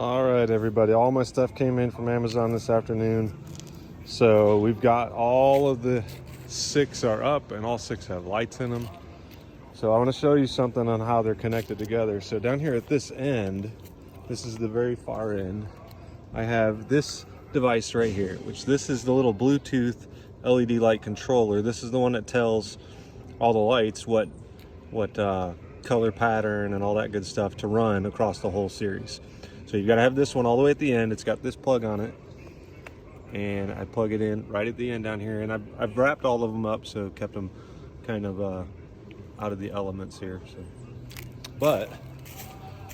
All right, everybody, all my stuff came in from Amazon this afternoon. So we've got all of the 6 are up and all 6 have lights in them. So I want to show you something on how they're connected together. So down here at this end, this is the very far end, I have this device right here, which this is the little Bluetooth LED light controller. This is the one that tells all the lights what color pattern and all that good stuff to run across the whole series. So you've got to have this one all the way at the end. It's got this plug on it, and I plug it in right at the end down here, and I've wrapped all of them up, so kept them kind of out of the elements here. So, but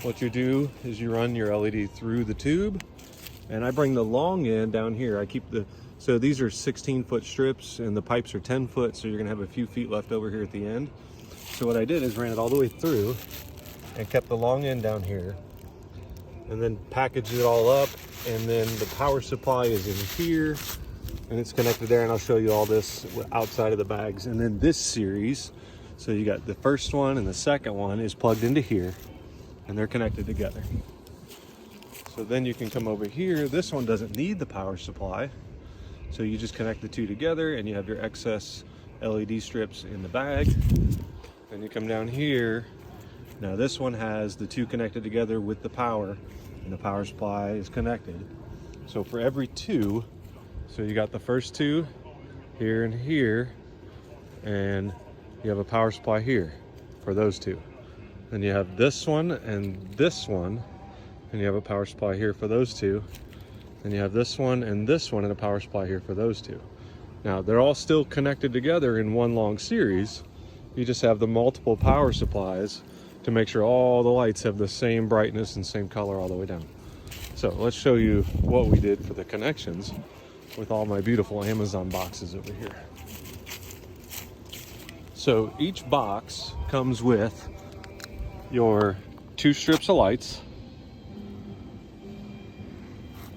what you do is you run your LED through the tube, and I bring the long end down here. I keep so these are 16-foot strips and the pipes are 10 foot, so you're gonna have a few feet left over here at the end. So what I did is ran it all the way through and kept the long end down here, and then packaged it all up, and then the power supply is in here and it's connected there, and I'll show you all this outside of the bags. And then this series, so you got the first one and the second one is plugged into here, and they're connected together. So then you can come over here. This one doesn't need the power supply, so you just connect the two together and you have your excess LED strips in the bag. Then you come down here. Now this one has the two connected together with the power, and the power supply is connected. So for every two, so you got the first two here and here, and you have a power supply here for those two. Then you have this one and you have a power supply here for those two. Then you have this one and a power supply here for those two. Now they're all still connected together in one long series. You just have the multiple power supplies to make sure all the lights have the same brightness and same color all the way down. So let's show you what we did for the connections with all my beautiful Amazon boxes over here. So each box comes with your 2 strips of lights.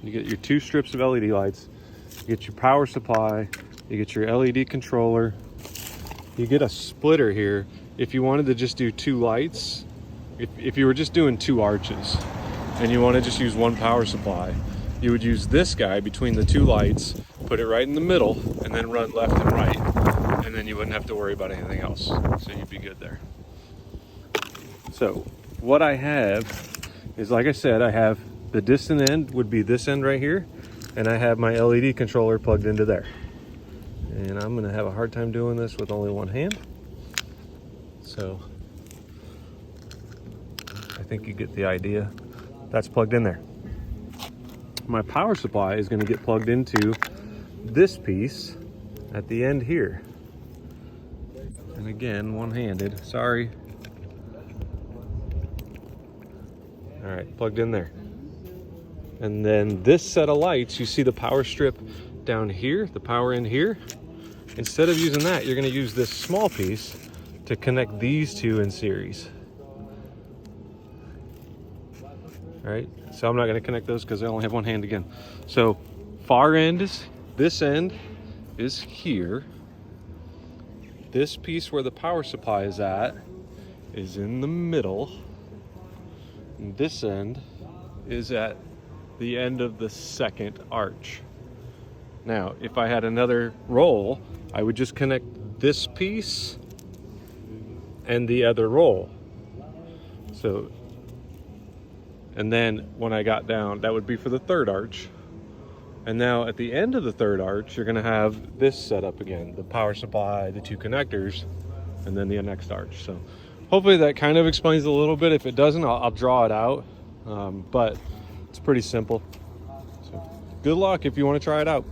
You get your 2 strips of LED lights, you get your power supply, you get your LED controller, you get a splitter here. If you wanted to just do 2 lights, if you were just doing 2 arches and you want to just use 1 power supply, you would use this guy between the 2 lights, put it right in the middle, and then run left and right, and then you wouldn't have to worry about anything else. So you'd be good there. So what I have is, like I said, I have the distant end would be this end right here, and I have my LED controller plugged into there. And I'm gonna have a hard time doing this with only one hand. So I think you get the idea. That's plugged in there. My power supply is gonna get plugged into this piece at the end here. And again, one-handed, sorry. All right, plugged in there. And then this set of lights, you see the power strip down here, the power in here. Instead of using that, you're gonna use this small piece to connect these two in series. All right, so I'm not gonna connect those because I only have one hand again. So far end is, this end is here. This piece where the power supply is at is in the middle. And this end is at the end of the second arch. Now, if I had another roll, I would just connect this piece and the other roll. So, and then when I got down, that would be for the third arch. And now at the end of the third arch, you're gonna have this set up again, the power supply, the 2 connectors, and then the next arch. So hopefully that kind of explains a little bit. If it doesn't, I'll draw it out, but it's pretty simple. So good luck if you want to try it out.